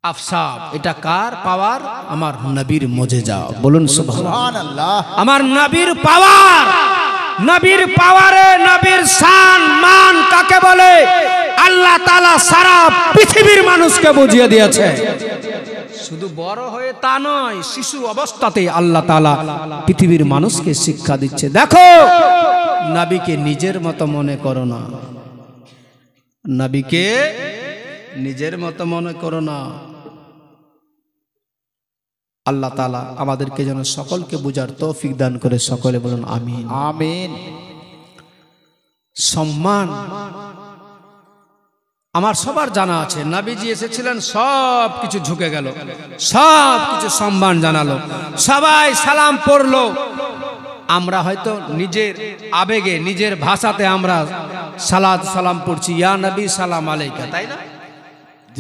আফসাব, এটা কার পাওয়ার? আমার নবীর মুজিজা, বলুন সুবহানাল্লাহ। আমার নবীর পাওয়ার, নবীর পাওয়ারে নবীর শান মান কাকে বলে আল্লাহ তাআলা সারা পৃথিবীর মানুষকে বুঝিয়ে দিয়েছে। শুধু বড় হয়ে তা নয়, শিশু অবস্থাতেই আল্লাহ তাআলা পৃথিবীর মানুষকে শিক্ষা দিচ্ছে। দেখো নবীকে নিজের মতো মনে করো না, নবীকে নিজের মতো মনে করো না। আল্লাহ তাআলা আমাদেরকে যেন সকলকে বুঝার তৌফিক দান করে, সকলে বলুন আমিন। আমিন। সম্মান আমার সবার জানা আছে, নবীজি এসেছিলেন, সব কিছু ঝুঁকে গেল, সব কিছু সম্মান জানালো, সবাই সালাম পড়লো। আমরা হয়তো নিজের আবেগে, নিজের ভাষাতে আমরা সালাত সালাম পড়ছি, ইয়া নবী সালাম আলাইকা, তাই না?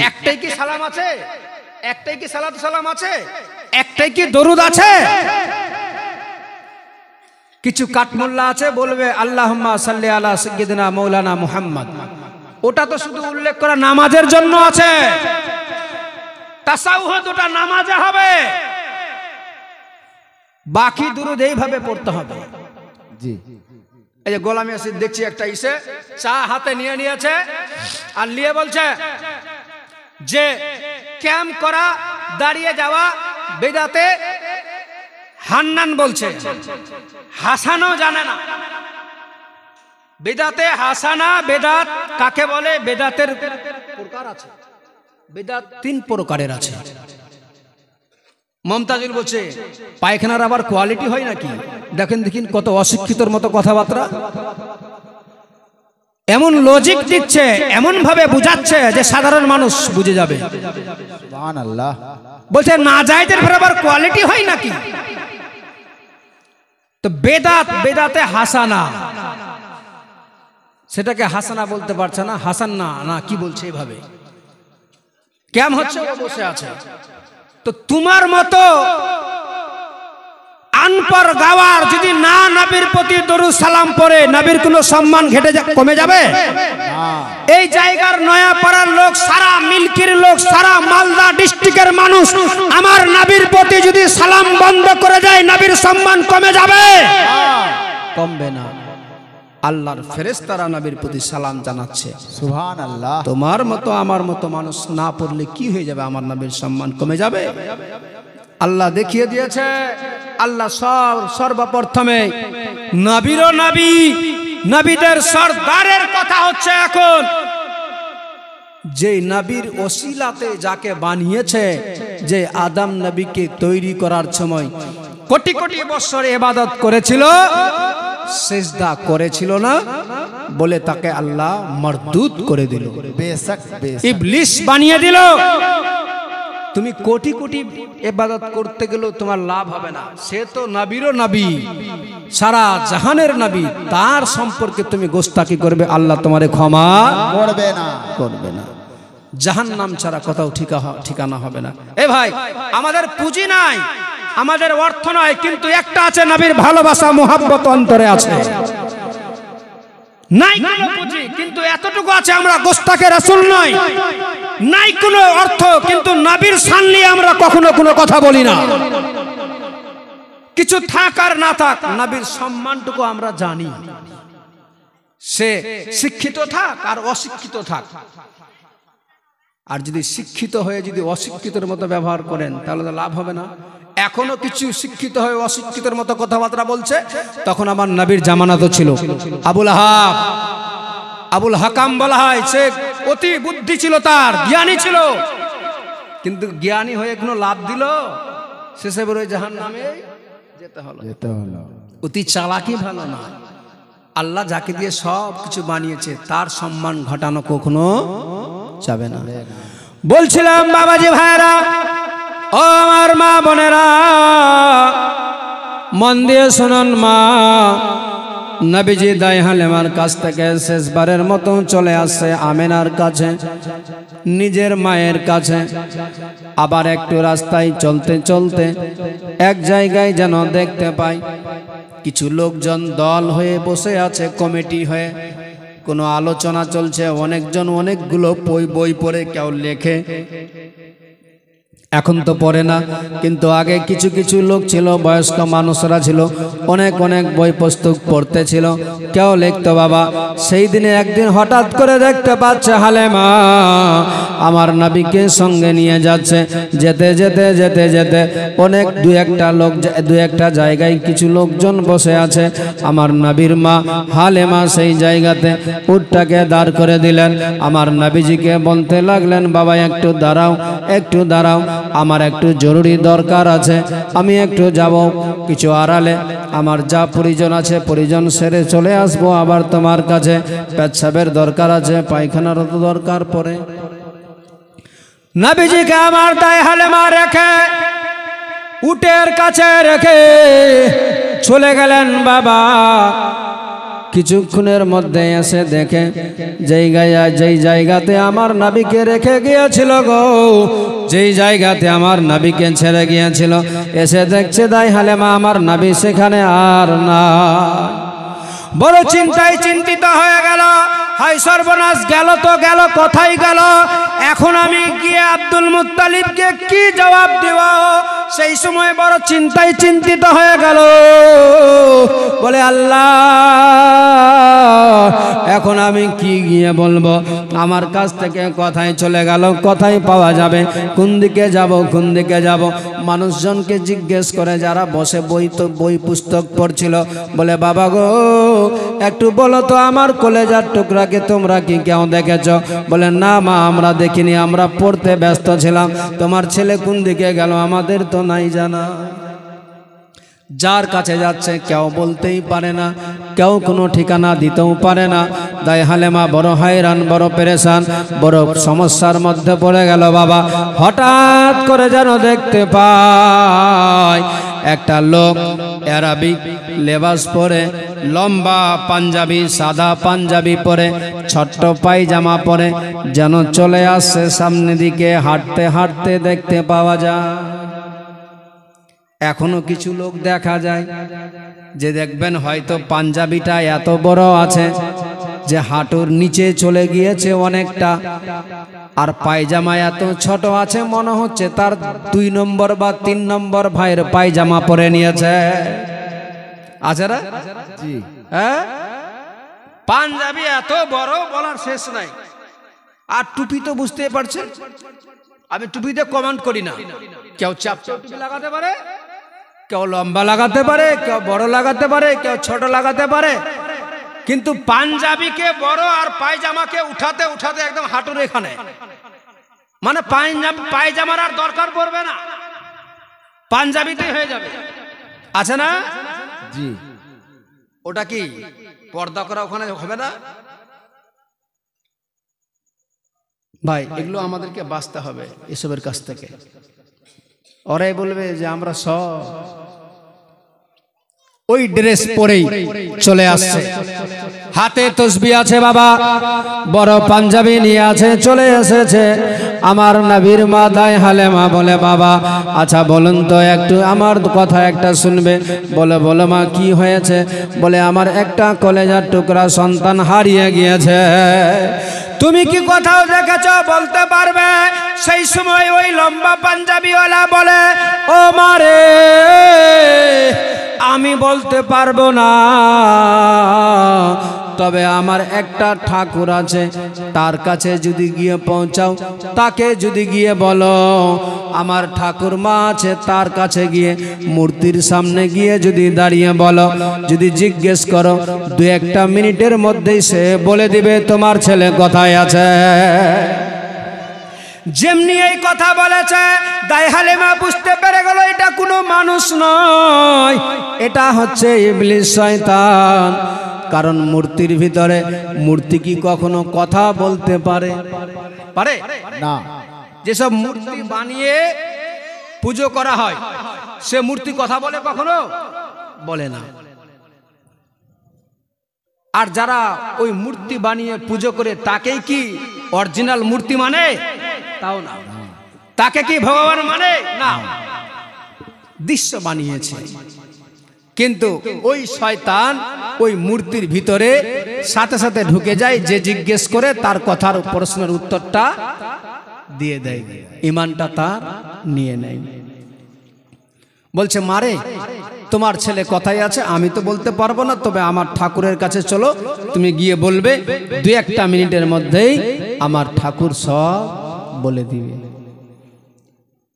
একটাই কি সালাম আছে? একটাই কি সালাত সালাম আছে? একটাই কি দরুদ আছে? কিছু কাঠমোল্লা আছে, বলবে আল্লাহুম্মা সাল্লি আলা সাইয়্যিদিনা মাওলানা মুহাম্মদ। ওটা তো শুধু উল্লেখ করা নামাজের জন্য আছে। তাসাউহুদ ওটা নামাজে হবে, বাকি দুরুদ এইভাবে পড়তে হবে। জি, এই যে গোলাম ইয়াসিন দেখছি একটা ইসে চা হাতে নিয়ে নিয়েছে, আর নিয়ে বলছে যে ক্যাম্প করা, দাঁড়িয়ে যাওয়া বেদাতে। হান্নান বলছে হাসানও জানে না বেদাতে হাসানা। বেদাত কাকে বলে? বেদাতের প্রকার আছে, বেদাত 3 প্রকারের আছে। মমতাজুল বলছে পায়খানার আবার কোয়ালিটি হয় নাকি? দেখেন দেখিন কত অশিক্ষিতর মতো কথাবার্তা, এমন লজিক দিচ্ছে, এমন ভাবে বুঝাচ্ছে যে সাধারণ মানুষ বুঝে যাবে। সুবহানাল্লাহ। বলছে নাজায়েজের ফের আবার কোয়ালিটি হয় নাকি? তো বেদাত, বেদাতে হাসানা, সেটাকে হাসানা বলতে পারছে না, হাসান না, না কি বলছে এভাবে। কেমন হচ্ছে? ও বসে আছে। তো তোমার মতো আনপর গাওয়ার যদি না নবীর প্রতি দরুদ সালাম পড়ে, নবীর কোনো সম্মান ঘটে কমে যাবে? এই জায়গার নয়াপাড়ার লোক, সারা মিল্কির লোক, সারা মালদা ডিস্ট্রিক্টের মানুষ আমার নবীর প্রতি যদি সালাম বন্ধ করে যায়, নবীর সম্মান কমে যাবে? কমবে না। আল্লাহর ফেরেশতারা নবীর প্রতি সালাম জানাচ্ছে। সুবহানাল্লাহ। তোমার মতো আমার মতো মানুষ না পড়লে কি হয়ে যাবে? আমার নবীর সম্মান কমে যাবে? আল্লাহ দেখিয়ে দিয়েছে। আল্লাহ সর্বপ্রথমে নবীরও নবী, নবীদের সরদারের কথা হচ্ছে এখন। যে নবীর ওসিলাতে যাকে বানিয়েছে, যে আদম নবীকে তৈরি করার সময় কোটি কোটি বছর ইবাদত করেছিল, সিজদা করেছিল না বলে তাকে আল্লাহ মরদুদ করে দিল, বেশক ইবলিস বানিয়ে দিল। তুমি কোটি কোটি ইবাদত করতে গেলেও তোমার লাভ হবে না। সে তো নবীরও নবী, সারা জাহানের নবী, তার সম্পর্কে তুমি গোস্তাকি করবে, আল্লাহ তোমারে ক্ষমা করবে না, করবে না। জাহান্নাম ছাড়া কোথাও ঠিকানা হবে না। এ ভাই, আমাদের পুঁজি নাই, আমাদের অর্থ নয়, কিন্তু একটা আছে, নবীর ভালোবাসা মুহাব্বত অন্তরে আছে। নাই কোনো পুঁজি, কিন্তু এতটুকু আছে, আমরা গোস্তাকে রাসূল নই। নাই কোনো অর্থ, কিন্তু নবীর শান নিয়ে আমরা কখনো কোনো কথা বলি না। কিছু থাক আর না থাক, নবীর সম্মানটুকু আমরা জানি। সে শিক্ষিত থাক আর অশিক্ষিত থাক। আর যদি শিক্ষিত হয়ে যদি অশিক্ষিতের মতো ব্যবহার করেন, তাহলে তো লাভ হবে না। এখনো কিছু শিক্ষিত হয়ে অশিক্ষিতের মতো কথাবার্তা বলছে। তখন আমার নবীর জামানা তো ছিল। আবুল আহাব, আবুল হাকাম বলা হয়, সে অতি বুদ্ধি ছিল, তার জ্ঞানী ছিল, কিন্তু জ্ঞানী হয়ে কোনো লাভ দিল? শেষে বেরোয় জাহান্নামে যেতে হলো। অতি চালাকি ভালো না। আল্লাহ যাকে দিয়ে সব কিছু বানিয়েছে, তার সম্মান ঘটানো কখনো যাবে না। বলছিলাম বাবাজি ভাইরা, ও আমার মা বোনেরা, মন দিয়ে শুনুন। মা নবীজি দাই হালিমার কাছ থেকে শেষবারের মতো চলে আসছে আমেনার কাছে, নিজের মায়ের কাছে। আবার একটু রাস্তায় চলতে চলতে এক জায়গায় যেন দেখতে পাই কিছু লোকজন দল হয়ে বসে আছে, কমিটি হয়ে কোনো আলোচনা চলছে। অনেকজন অনেকগুলো বই পড়ে, কেউ লেখে, এখন তো পড়ে না, কিন্তু আগে কিছু কিছু লোক ছিল, বয়স্ক মানুষরা ছিল, অনেক অনেক বই পুস্তক পড়তে ছিল, কেউ লিখতো। বাবা, সেই দিনে একদিন হঠাৎ করে দেখতে পাচ্ছে হালেমা আমার নবীকে সঙ্গে নিয়ে যাচ্ছে। যেতে যেতে যেতে যেতে অনেক দু একটা জায়গায় কিছু লোকজন বসে আছে। আমার নবীর মা হালেমা সেই জায়গাতে উটটাকে দাঁড় করে দিলেন। আমার নবীজিকে বলতে লাগলেন, বাবা একটু দাঁড়াও, একটু দাঁড়াও। আমার একটু জরুরি দরকার আছে, আমি একটু যাব কিছু আড়ালে, আমার যা পরিজন আছে পরিজন সেরে চলে আসবো আবার তোমার কাছে। পেচ্ছাবের দরকার আছে, পায়খানারও তো দরকার পড়ে। নবীজিকে আমার দায় হালেমা রেখে উটের কাছে রেখে চলে গেলেন বাবা। কিছুক্ষণের মধ্যে এসে দেখে যেই জায়গাতে আমার নবীকে রেখে গিয়েছিল গো, যেই জায়গাতে আমার নবীকে ছেড়ে গিয়েছিল, এসে দেখছে দাই হালেমা আমার নবী সেখানে আর না। বড় চিন্তায় চিন্তিত হয়ে গেল, হাই সর্বনাশ, গেল তো গেল, কোথায় গেল? এখন আমি গিয়ে আব্দুল মুত্তালিবকে কি জবাব দেব? সেই সময় বড় চিন্তায় চিন্তিত হয়ে গেল, বলে আল্লাহ এখন আমি কি গিয়ে বলবো? আমার কাছ থেকে কথাই চলে গেল, কথাই পাওয়া যাবে, কোন দিকে যাব কোন দিকে যাব? মানুষজনকে জিজ্ঞেস করে যারা বসে বই পুস্তক পড়ছিল, বলে বাবা গো একটু বলো তো আমার কলেজার টুকরাকে তোমরা কি কেউ দেখেছ? বলে না মা আমরা দেখিনি, আমরা পড়তে ব্যস্ত ছিলাম। তোমার ছেলে কোন দিকে গেল আমাদের তো নাই জানা। যার কাছে যাচ্ছে কেউ বলতেই পারে না, কেউ কোনো ঠিকানা দিতেও পারে না। দাই হালেমা বড় হায়রান, বড় পেরেশান, বড় সমস্যার মধ্যে পড়ে গেল বাবা। হঠাৎ করে যেন দেখতে পায় একটা লোক আরবিক লেবাস পরে, লম্বা পাঞ্জাবি, সাদা পাঞ্জাবি পরে, ছোট্ট পায়জামা পরে যেন চলে আসছে সামনে দিকে হাঁটতে হাঁটতে দেখতে পাওয়া যায়। এখনো কিছু লোক দেখা যায় যে দেখবেন হয়তো পাঞ্জাবিটা এত বড় আছে যে হাঁটুর নিচে চলে গিয়েছে অনেকটা, আর পায়জামা এত ছোট আছে মনে হচ্ছে তার 2 নম্বর বা 3 নম্বর ভাইয়ের পায়জামা পরে নিয়েছে। আছে না? জি। হ্যাঁ, পাঞ্জাবি এত বড় বলার শেষ নাই। আর টুপি তো বুঝতে পারছেন, আমি টুপিতে কমেন্ট করি না। কেউ চাপ টুপি লাগাতে পারে, কেউ লম্বা লাগাতে পারে, কেউ বড় লাগাতে পারে, কেউ ছোট লাগাতে পারে, কিন্তু পাঞ্জাবিকে বড় আর পায়জামাকে উঠাতে উঠাতে একদম হাঁটুর এখানে, মানে পায়জামার আর দরকার পড়বে না, পাঞ্জাবিতেই হয়ে যাবে। আছে না? জি। ওটা কি পর্দা করা ওখানে হবে না? ভাই এগুলো আমাদেরকে বাঁচতে হবে এসবের কাছ থেকে। ওরাই বলবে যে আমরা সব ওই ড্রেস পরেই চলে আসছে, হাতে তসবিহ আছে বাবা, বড় পাঞ্জাবি নিয়ে আছে, চলে এসেছে আমার নবীর মা দাই হালেমা। বলে বাবা আচ্ছা বলুন তো একটু আমার কথা একটা শুনবে। বলে বলো মা কি হয়েছে? বলে আমার একটা কলেজার টুকরা সন্তান হারিয়ে গিয়েছে, তুমি কি কোথাও দেখেছো বলতে পারবে? সেই সময় ওই লম্বা পাঞ্জাবিওয়ালা বলে ও মারে আমি বলতে পারবো না, তবে আমার একটা ঠাকুর আছে, তার কাছে যদি গিয়ে পৌঁছাও, তাকে যদি গিয়ে বলো আমার ঠাকুর মা আছে, তার কাছে গিয়ে মূর্তির সামনে গিয়ে যদি দাঁড়িয়ে বলো, যদি জিজ্ঞেস করো 2-1 মিনিটের মধ্যেই সে বলে দিবে তোমার ছেলে কোথায় আছে। যেমনি এই কথা বলেছে দাই হালেমা বুঝতে পেরে গেল এটা কোনো মানুষ নয়, এটা হচ্ছে ইবলিস শয়তান। কারণ মূর্তির ভিতরে, মূর্তি কি কখনো কথা বলতে পারে? পারে না। যেসব মূর্তি বানিয়ে পুজো করা হয় সে মূর্তি কথা বলে? কখনো বলে না। আর যারা ওই মূর্তি বানিয়ে পুজো করে তাকেই কি অরিজিনাল মূর্তি মানে? তাও না। তাকে কি ভগবান মানে? না, দৃশ্য বানিয়েছে। কিন্তু ওই শয়তান ওই মূর্তির ভিতরে সাথে সাথে ঢুকে যায়, যে জিজ্ঞেস করে তার কথার প্রশ্নের উত্তরটা দিয়ে দেয়, ইমানটা তার নিয়ে নেয়। বলছে মারে তোমার ছেলে কোথায় আছে আমি তো বলতে পারবো না, তবে আমার ঠাকুরের কাছে চলো, তুমি গিয়ে বলবে 2-1 মিনিটের মধ্যেই আমার ঠাকুর সব বলে দিবে।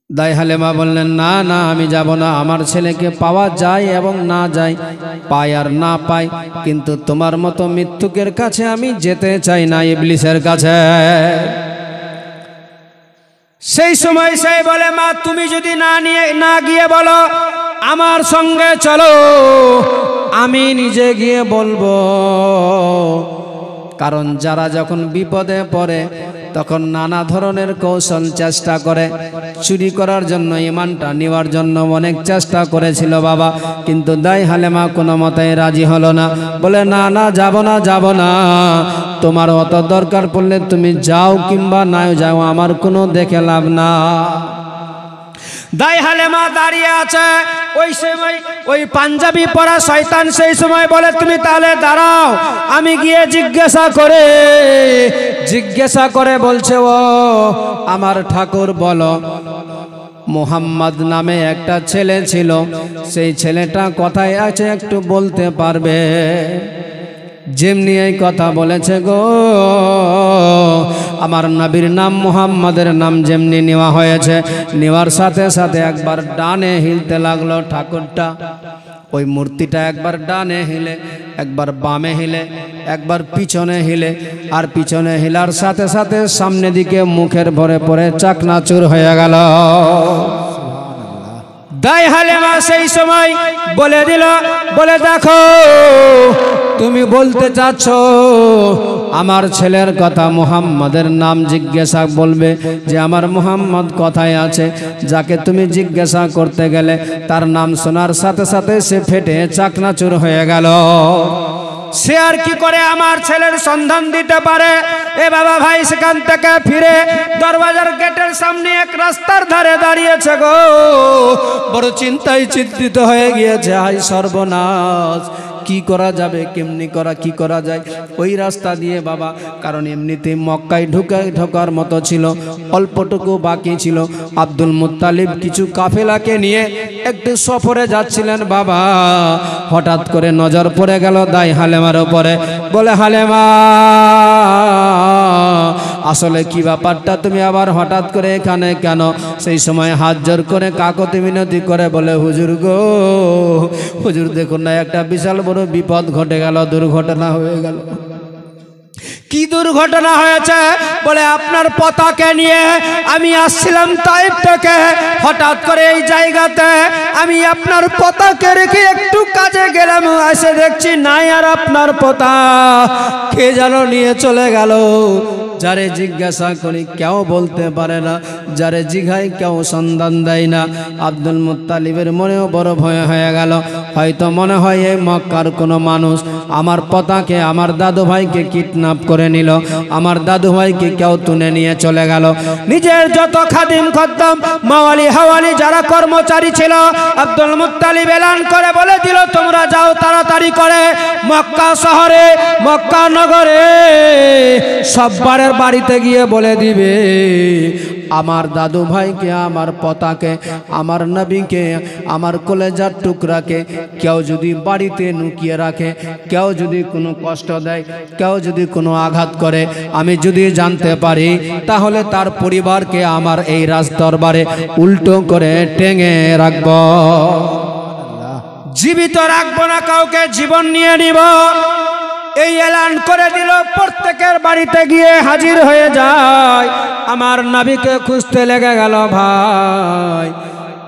দাই হালেমা বললেন না না আমি যাব না, আমার ছেলেকে পাওয়া যায় এবং না যায়, পায় আর না পায়, কিন্তু তোমার মতো মৃত্যুকের কাছে আমি যেতে চাই না, ইবলিসের কাছে। সেই সময় সেই বলে, মা তুমি যদি না গিয়ে বলো আমার সঙ্গে চলো, আমি নিজে গিয়ে বলবো। কারণ যারা যখন বিপদে পড়ে তখন নানা ধরনের কৌশল চেষ্টা করে, চুরি করার জন্য, ইমানটা নেওয়ার জন্য অনেক চেষ্টা করেছিল বাবা, কিন্তু দাই হালেমা কোনো মতেই রাজি হলো না। বলে না না, যাব না, তোমার অত দরকার পড়লে তুমি যাও কিংবা না যাও, আমার কোনো দেখে লাভ না। দাই হালেমা দাঁড়িয়ে আছে। ওই সময় ওই পাঞ্জাবি পরা শয়তান সেই সময় বলে, তুমি তাহলে দাঁড়াও, আমি গিয়ে জিজ্ঞাসা করে বলছে, ও আমার ঠাকুর বলো, মোহাম্মদ নামে একটা ছেলে ছিল, সেই ছেলেটা কোথায় আছে একটু বলতে পারবে? যেমনি এই কথা বলেছে গো, আমার নবীর নাম মুহাম্মাদের নাম যেমনি নেওয়া হয়েছে, নেওয়ার সাথে সাথে একবার ডানে হিলতে লাগলো ঠাকুরটা। ওই মূর্তিটা একবার ডানে হিলে, একবার বামে হিলে, একবার পিছনে হিলে, আর পিছনে হিলার সাথে সাথে সামনে দিকে মুখের ভরে পড়ে চাকনাচুর হয়ে গেল। দাই হালেমা সেই সময় বলে দিল, বলে দেখো তুমি বলতে চাচ্ছ আমার ছেলের কথা, মুহাম্মাদের নাম জিজ্ঞাসা বলবে যে আমার মুহাম্মদ কোথায় আছে। যাকে তুমি জিজ্ঞাসা করতে গেলে তার নাম শোনার সাথে সাথে সে ফেটে চাকনাচুর হয়ে গেল। সে আর কি করে আমার ছেলের সন্ধান দিতে পারে? এ বাবা ভাই সেখান থেকে ফিরে দরওয়াজার গেটের সামনে এক রাস্তার ধারে দাঁড়িয়েছে গো, বড় চিন্তায় চিন্তিত হয়ে গিয়েছে। হাই সর্বনাশ, কি করা যাবে, কেমনি কি করা যায়? ওই রাস্তা দিয়ে বাবা, কারণ এমনিতে মক্কায় ঢোকার মতো ছিল, অল্পটুকু বাকি ছিল। আব্দুল মুত্তালিব কিছু কাফেলাকে নিয়ে একটু সফরে যাচ্ছিলেন বাবা। হঠাৎ করে নজর পড়ে গেল দাই হালেমার উপরে। বলে, হালেমা আসলে কি ব্যাপারটা, তুমি আবার হঠাৎ করে এখানে কেন? সেই সময় হাত জোর করে কাকতি মিনতি করে বলে, হুজুর গো, হুজুর দেখুন না, একটা বিশাল বড় বিপদ ঘটে গেল, দুর্ঘটনা হয়ে গেল। কি দুর্ঘটনা হয়েছে? বলে, আপনার পতাকা নিয়ে আমি আসছিলাম তাইফ থেকে, হঠাৎ করে এই জায়গাতে আমি আপনার পতাকা রেখে একটু কাজে গেলাম, এসে দেখছি নাই আর আপনার পতাকা, কে যেন নিয়ে চলে গেল। যারে জিজ্ঞাসা করি কেউ বলতে পারে না, যারে জিঘাই কেউ সন্ধান দেয় না। আব্দুল মুত্তালিবের মনেও বড় ভয় হয়ে গেল। হয়তো মনে হয় এই মক্কার কোনো মানুষ আমার পতাকে, আমার দাদু ভাইকে কিডন্যাপ করে নিল, আমার দাদু ভাইকে কেউ তুলে নিয়ে চলে গেল। নিজের যত খাদিম খদ্দাম, মাওয়ালি হাওয়ালি যারা কর্মচারী ছিল, আব্দুল মুত্তালিব এলান করে বলে দিল, তোমরা যাও তাড়াতাড়ি করে মক্কা শহরে, মক্কা নগরে সববারের বাড়িতে গিয়ে বলে দিবে আমার দাদু ভাইকে, আমার পতাকে, আমার নবীকে, আমার কলেজার টুকরাকে কেউ যদি বাড়িতে লুকিয়ে রাখে, কেউ যদি কোনো কষ্ট দেয়, কেউ যদি কোনো আঘাত করে, আমি যদি জানতে পারি তাহলে তার পরিবারকে আমার এই রাজ দরবারে উল্টো করে টেঙে রাখব, জীবিত রাখবো না, কাউকে জীবন নিয়ে নিব। এই এলান করে দিল। প্রত্যেকের বাড়িতে গিয়ে হাজির হয়ে যায়। আমার নবীকে খুঁজতে লেগে গেল ভাই,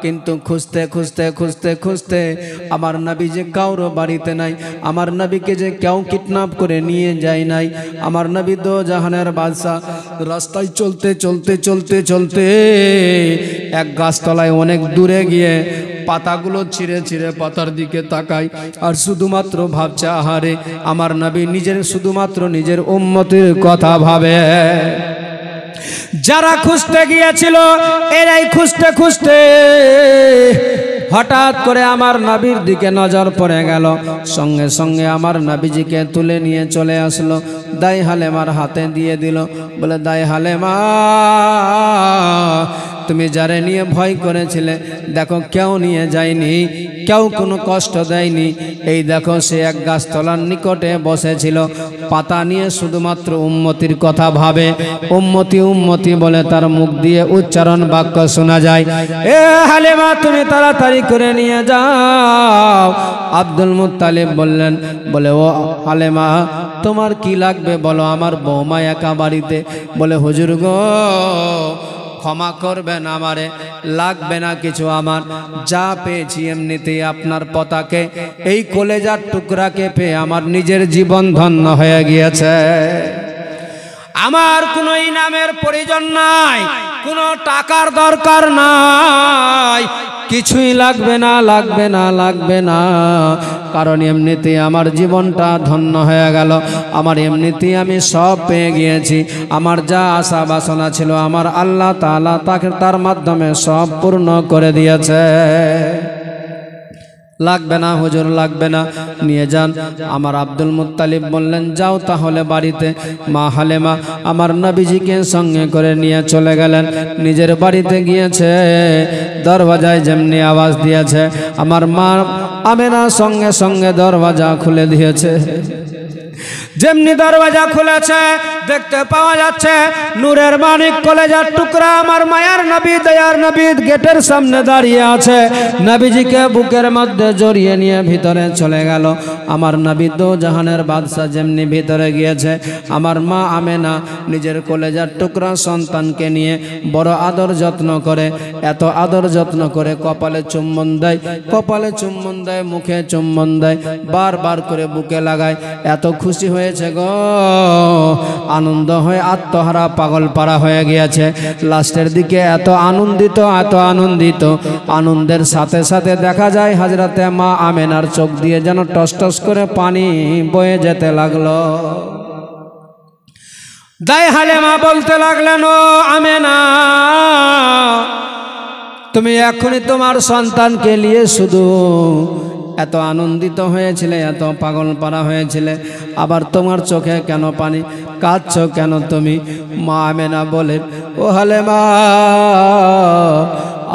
কিন্তু খুঁজতে খুঁজতে খুঁজতে খুঁজতে আমার নবী যে কারো বাড়িতে নাই, আমার নবীকে যে কেউ কিডন্যাপ করে নিয়ে যায় নাই। আমার নবী দো জাহানের বাদশা। রাস্তায় চলতে চলতে চলতে চলতে এক গাছতলায় অনেক দূরে গিয়ে পাতাগুলো ছিঁড়ে ছিঁড়ে পাতার দিকে তাকায়, আর শুধুমাত্র ভাবছে, আহারে আমার নবী নিজের শুধুমাত্র নিজের উম্মতের কথা ভাবে। যারা খুঁজতে গিয়েছিল এরাই খুঁজতে খুঁজতে হঠাৎ করে আমার নবীর দিকে নজর পড়ে গেল। সঙ্গে সঙ্গে আমার নবীজিকে তুলে নিয়ে চলে আসলো, দাই হালেমার হাতে দিয়ে দিল। বলে, দাই হালেমা, তুমি যারে নিয়ে ভয় করেছিলে দেখো কেউ নিয়ে যায়নি, কেউ কোনো কষ্ট দেয়নি। এই দেখো সে এক গাছতলার নিকটে বসেছিল, পাতা নিয়ে শুধুমাত্র উম্মতির কথা ভাবে। উম্মতি উম্মতি বলে তার মুখ দিয়ে উচ্চারণ বাক্য শোনা যায়। এ হালেমা, তুমি তাড়াতাড়ি করে নিয়ে যাও। আব্দুল মুত্তালিব বললেন, বলে, ও হালেমা তোমার কি লাগবে বলো, আমার বৌমা একা বাড়িতে। বলে, হুজুর গো, ক্ষমা করবেন আমারে, লাগবে না কিছু আমার, যা পেয়েছি এমনিতেই আপনার পতাকে, এই কলেজার টুকরাকে পেয়ে আমার নিজের জীবন ধন্য হয়ে গিয়েছে। আমার কোনো ইনামের প্রয়োজন নাই, কোনো টাকার দরকার নাই, কিছুই লাগবে না, লাগবে না, লাগবে না, কারণ এমনিতেই আমার জীবনটা ধন্য হয়ে গেল, আমার এমনিতেই আমি সব পেয়ে গিয়েছি। আমার যা আশা বাসনা ছিল আমার আল্লাহ তাআলা তাকে তার মাধ্যমে সব পূর্ণ করে দিয়েছে। লাগবে না হুজুর, লাগবে না, নিয়ে যান। আমার আব্দুল মুত্তালিব বললেন যাও তাহলে বাড়িতে। মা হালেমা আমার নবীজিকে সঙ্গে করে নিয়ে চলে গেলেন। নিজের বাড়িতে গিয়েছে, দরওয়াজায় যেমনি আওয়াজ দিয়েছে আমার মা আমেনা সঙ্গে সঙ্গে দরওয়াজা খুলে দিয়েছে। যেমনি দরওয়াজা খুলেছে দেখতে পাওয়া যাচ্ছে নূরের মানিক কলেজার টুকরা আমার মায়ার নবী দয়ার নবী গেটের সামনে দাঁড়িয়ে আছে। নবীজিকে বুকের মধ্যে জড়িয়ে নিয়ে ভিতরে চলে গেল। আমার নবী দো জাহানের বাদশা যেমনি ভিতরে গিয়েছে, আমার মা আমেনা নিজের কলেজার টুকরা সন্তানকে নিয়ে বড় আদর যত্ন করে, এত আদর যত্ন করে কপালে চুম্বন দেয়, কপালে চুম্বন দেয়, মুখে চুম্বন দেয়, বারবার করে বুকে লাগায়। এত খুশি হয়েছে গো, আনন্দ হয়ে আত্মহারা পাগল পারা হয়ে গিয়েছে। লাস্টের দিকে এত আনন্দিত, এত আনন্দিত, আনন্দের সাথে সাথে দেখা যায় হযরতে মা আমেনার চোখ দিয়ে যেন টস টস করে পানি বয়ে যেতে লাগলো। দাই হালেমা বলতে লাগলেন ও আমেনা, তুমি এখনই তোমার সন্তানকে নিয়ে শুধু এত আনন্দিত হয়েছিলে, এত পাগল পারা হয়েছিলে, আবার তোমার চোখে কেন পানি, কাঁদছো কেন তুমি? মা আমেনা বলেন ও হালেমা,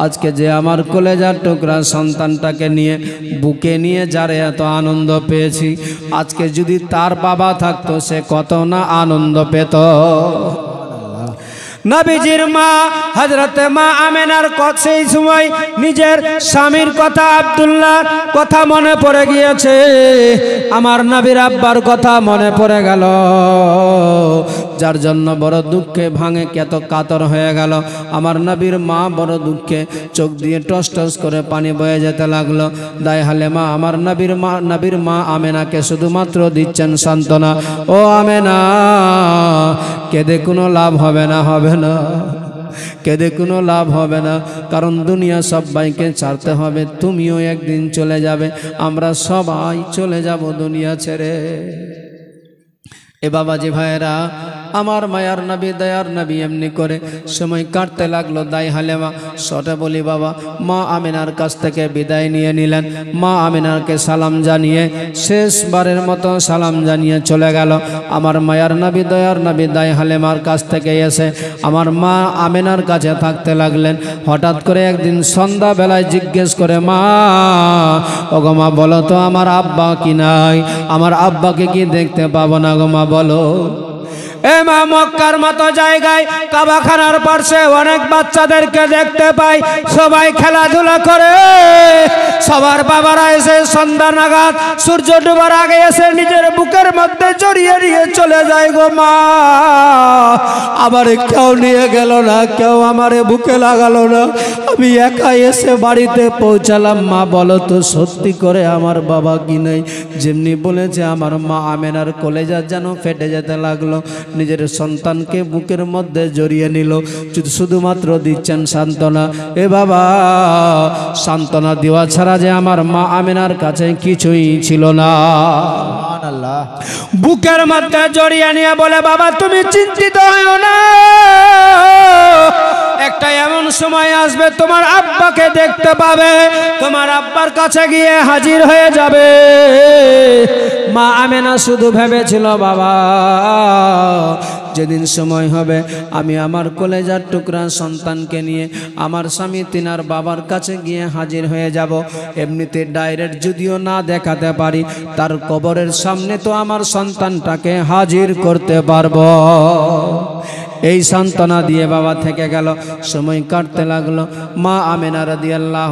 আজকে যে আমার কলেজার টুকরা সন্তানটাকে নিয়ে বুকে নিয়ে যারে এত আনন্দ পেয়েছি, আজকে যদি তার বাবা থাকতো সে কত না আনন্দ পেত। নবীজির মা হযরতে মা আমেনার সেই সময় নিজের স্বামীর কথা, আব্দুল্লাহর কথা মনে পড়ে গিয়েছে। আমার নবীর আব্বার কথা মনে পড়ে গেল, যার জন্য বড় দুঃখে ভাঙে কত কাতর হয়ে গেল। আমার নবীর মা বড় দুঃখে চোখ দিয়ে টস টস করে পানি বয়ে যেতে লাগলো। দাই হালেমা আমার নবীর মা আমেনাকে শুধুমাত্র দিচ্ছেন সান্ত্বনা, ও আমেনা কেঁদে কোনো লাভ হবে না, হবে না, কেঁদে কোনো লাভ হবে না, কারণ দুনিয়া সবাইকে ছাড়তে হবে, তুমিও একদিন চলে যাবে, আমরা সবাই চলে যাব দুনিয়া ছেড়ে। এ বাবাজি ভাইরা, আমার মায়ার নবী দয়ার নবী এমনি করে সময় কাটতে লাগলো। দাই হালেমা সটে বলি বাবা মা আমিনার কাছ থেকে বিদায় নিয়ে নিলেন। মা আমিনারকে সালাম জানিয়ে শেষবারের মতো সালাম জানিয়ে চলে গেল। আমার মায়ার নবী দয়ার নবী দাই হালেমার কাছ থেকে এসে আমার মা আমিনার কাছে থাকতে লাগলেন। হঠাৎ করে একদিন সন্ধ্যাবেলায় জিজ্ঞেস করে, মা ওগো মা বলো তো আমার আব্বা কি নাই, আমার আব্বাকে কি দেখতে পাবো না গো মা বলো। এ মা মক্কার মতো জায়গায় কাবাখানার পাশে অনেক বাচ্চাদেরকে দেখতে পাই, সবাই খেলাধুলা করে, সবার বাবারা এসে সন্ধ্যা নাগাদ সূর্য ডুবার আগে এসে নিজের বুকের মধ্যে জড়িয়ে নিয়ে চলে যায় গো মা। আবার কেউ নিয়ে গেল না, কেউ আমারে বুকে লাগালো না, আমি একা এসে বাড়িতে পৌঁছালাম। মা বলো তো সত্যি করে আমার বাবা কি নেই? যেমনি বলেছে আমার মা আমেনার কলেজা যেন ফেটে যেতে লাগলো। নিজের সন্তানকে বুকের মধ্যে জড়িয়ে নিল, শুধুমাত্র দিচ্ছেন সান্ত্বনা। এ বাবা সান্ত্বনা দেওয়া ছাড়া যে আমার মা আমেনার কাছে কিছুই ছিল না। বুকের মধ্যে জড়িয়ে নিয়ে বলে, বাবা তুমি চিন্তিত হও না, একটা এমন সময় আসবে তোমার আব্বাকে দেখতে পাবে, তোমার আব্বার কাছে গিয়ে হাজির হয়ে যাবে। মা আমেনা শুধু ভেবেছিল বাবা যেদিন সময় হবে আমি আমার কলেজার টুকরা সন্তানকে নিয়ে আমার স্বামী তিনার বাবার কাছে গিয়ে হাজির হয়ে যাব। এমনিতে ডাইরেক্ট যদিও না দেখাতে পারি, তার কবরের সামনে তো আমার সন্তানটাকে হাজির করতে পারবো। এই সান্ত্বনা দিয়ে বাবা থেকে গেল। সময় কাটতে লাগলো। মা আমেনা রাদিয়াল্লাহু